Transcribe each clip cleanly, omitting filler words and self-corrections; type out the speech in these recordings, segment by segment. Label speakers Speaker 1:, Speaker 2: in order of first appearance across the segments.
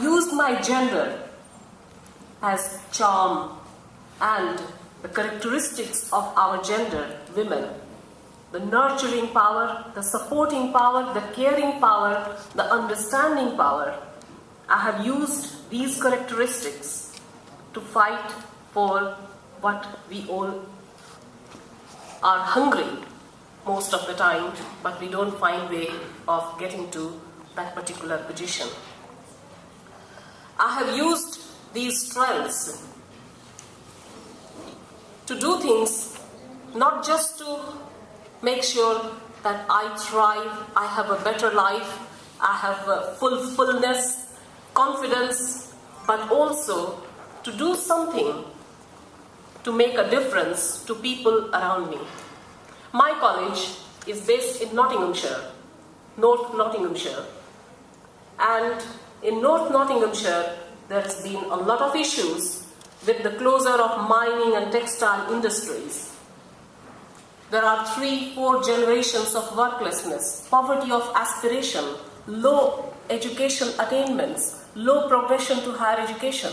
Speaker 1: Used my gender as charm and the characteristics of our gender, women, the nurturing power, the supporting power, the caring power, the understanding power. I have used these characteristics to fight for what we all are hungry most of the time, but we don't find way of getting to that particular position. I have used these strengths to do things not just to make sure that I thrive, I have a better life, I have fullness, confidence, but also to do something to make a difference to people around me. My college is based in Nottinghamshire, North Nottinghamshire. And in North Nottinghamshire, there has been a lot of issues with the closure of mining and textile industries. There are 3-4 generations of worklessness, poverty of aspiration, low education attainments, low progression to higher education.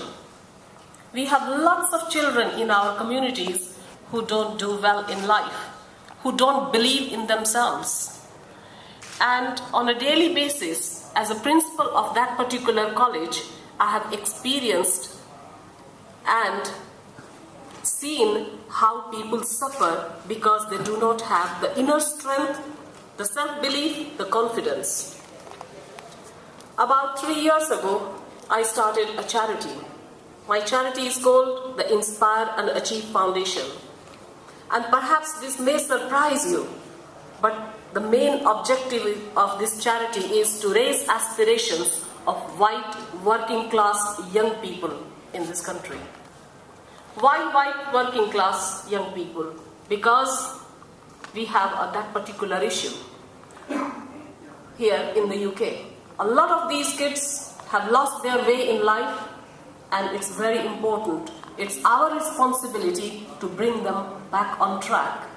Speaker 1: We have lots of children in our communities who don't do well in life, who don't believe in themselves. And on a daily basis, as a principal of that particular college, I have experienced and seen how people suffer because they do not have the inner strength, the self-belief, the confidence. About 3 years ago, I started a charity. My charity is called the Inspire and Achieve Foundation. And perhaps this may surprise you, but the main objective of this charity is to raise aspirations of white working class young people in this country. Why white working class young people? Because we have that particular issue here in the UK. A lot of these kids have lost their way in life, and it's very important. It's our responsibility to bring them back on track.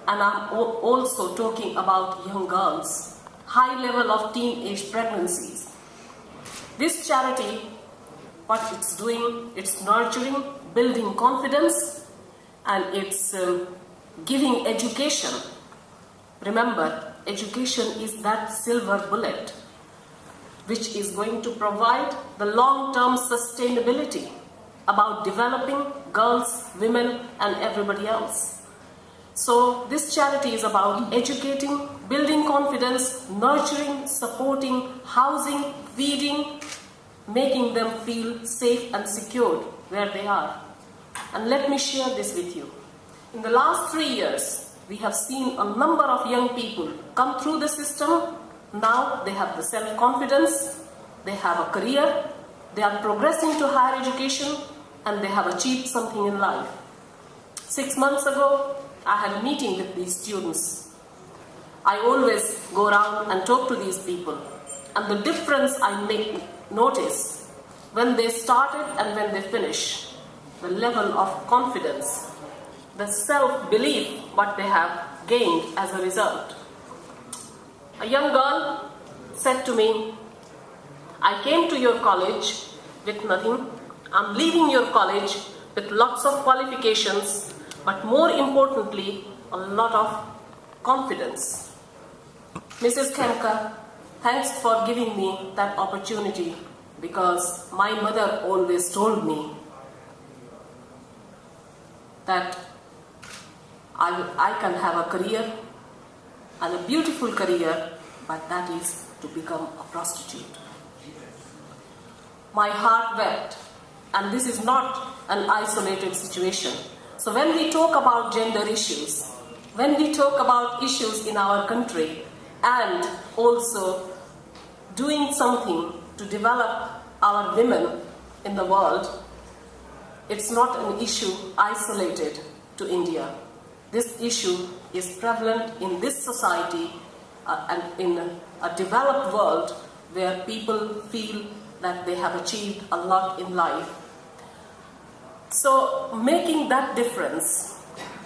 Speaker 1: And I'm also talking about young girls, high level of teenage pregnancies. This charity, what it's doing, it's nurturing, building confidence, and it's giving education. Remember, education is that silver bullet which is going to provide the long-term sustainability about developing girls, women, and everybody else. So this charity is about educating, building confidence, nurturing, supporting, housing, feeding, making them feel safe and secured where they are. And let me share this with you. In the last 3 years, we have seen a number of young people come through the system. Now they have the self-confidence, they have a career, they are progressing to higher education, and they have achieved something in life. 6 months ago, I had a meeting with these students. I always go around and talk to these people, and the difference I notice when they started and when they finish, the level of confidence, the self-belief what they have gained as a result. A young girl said to me, I came to your college with nothing. I'm leaving your college with lots of qualifications, but more importantly, a lot of confidence. Mrs. Kemka, thanks for giving me that opportunity, because my mother always told me that I can have a career, and a beautiful career, but that is to become a prostitute. My heart wept, and this is not an isolated situation. So when we talk about gender issues, when we talk about issues in our country, and also doing something to develop our women in the world, it's not an issue isolated to India. This issue is prevalent in this society and in a developed world where people feel that they have achieved a lot in life. So making that difference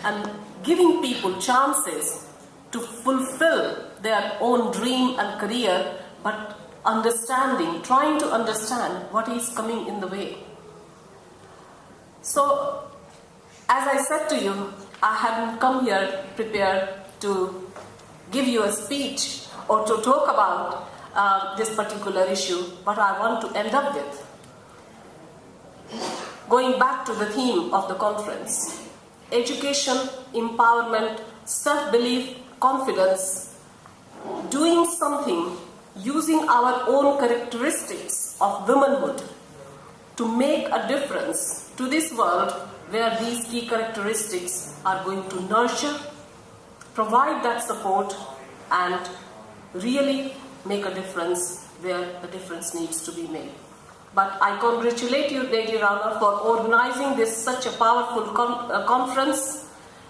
Speaker 1: and giving people chances to fulfill their own dream and career, but understanding, trying to understand what is coming in the way. So, as I said to you, I hadn't come here prepared to give you a speech or to talk about this particular issue, but I want to end up with going back to the theme of the conference: education, empowerment, self-belief, confidence, doing something using our own characteristics of womanhood to make a difference to this world where these key characteristics are going to nurture, provide that support, and really make a difference where the difference needs to be made. But I congratulate you, Lady Rana, for organizing this such a powerful conference,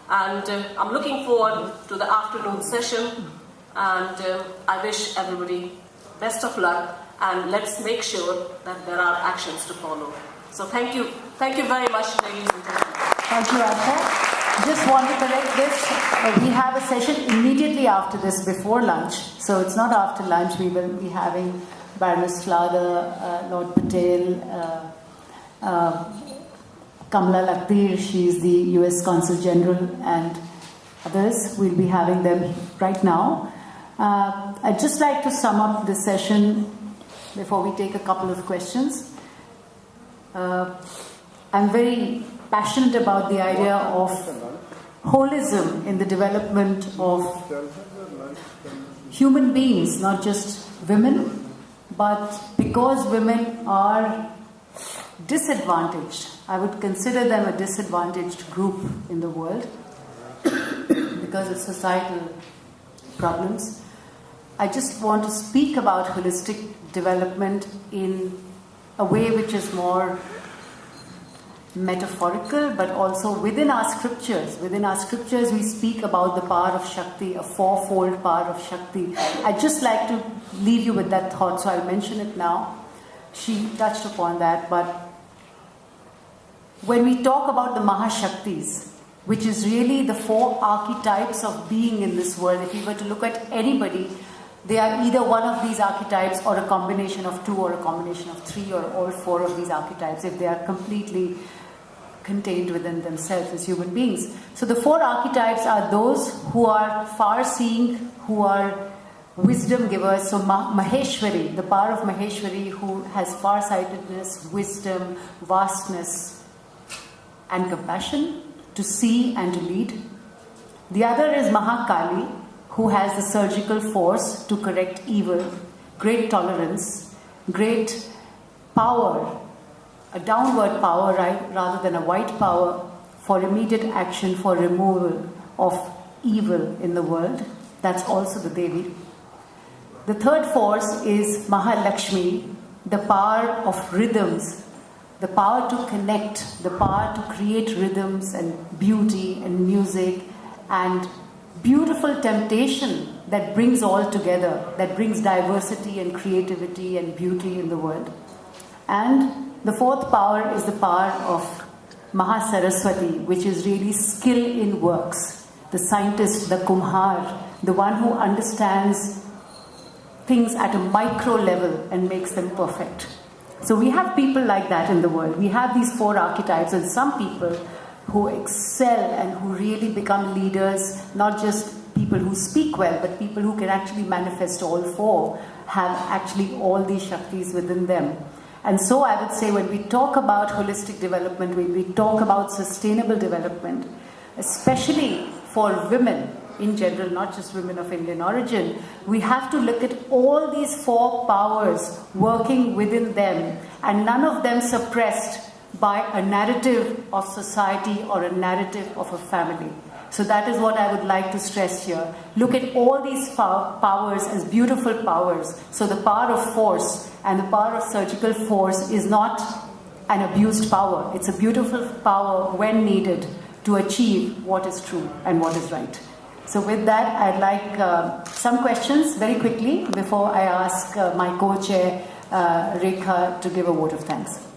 Speaker 1: and I'm looking forward to the afternoon session, and I wish everybody best of luck, and let's make sure that there are actions to follow. So thank you very much, ladies and gentlemen.
Speaker 2: Thank you, Asha. Just want to correct this. We have a session immediately after this, before lunch. So it's not after lunch. We will be having Baroness Flader, Lord Patel, Kamala Lakbir, she is the US Consul General, and others. We'll be having them right now. I'd just like to sum up this session before we take a couple of questions. I'm very passionate about the idea of holism in the development of human beings, not just women, but because women are disadvantaged, I would consider them a disadvantaged group in the world because of societal problems. I just want to speak about holistic development in a way which is more metaphorical, but also within our scriptures. Within our scriptures, we speak about the power of Shakti, a fourfold power of Shakti. I'd just like to leave you with that thought, so I'll mention it now. She touched upon that, but when we talk about the Mahashaktis, which is really the four archetypes of being in this world, if you were to look at anybody, they are either one of these archetypes or a combination of two or a combination of three or all four of these archetypes if they are completely contained within themselves as human beings. So the four archetypes are those who are far-seeing, who are wisdom givers. So Maheshwari, the power of Maheshwari, who has far-sightedness, wisdom, vastness, and compassion to see and to lead. The other is Mahakali, who has the surgical force to correct evil, great tolerance, great power, a downward power rather than a white power for immediate action for removal of evil in the world. That's also the Devi. The third force is Mahalakshmi, the power of rhythms, the power to connect, the power to create rhythms and beauty and music and beautiful temptation that brings all together, that brings diversity and creativity and beauty in the world. And the fourth power is the power of Mahasaraswati, which is really skill in works, the scientist, the kumhar, the one who understands things at a micro level and makes them perfect. So we have people like that in the world. We have these four archetypes, and some people who excel and who really become leaders, not just people who speak well, but people who can actually manifest all four, have actually all these Shaktis within them. And so I would say when we talk about holistic development, when we talk about sustainable development, especially for women in general, not just women of Indian origin, we have to look at all these four powers working within them, and none of them suppressed by a narrative of society or a narrative of a family. So that is what I would like to stress here. Look at all these powers as beautiful powers. So the power of force and the power of surgical force is not an abused power. It's a beautiful power when needed to achieve what is true and what is right. So with that, I'd like some questions very quickly before I ask my co-chair, Rekha, to give a vote of thanks.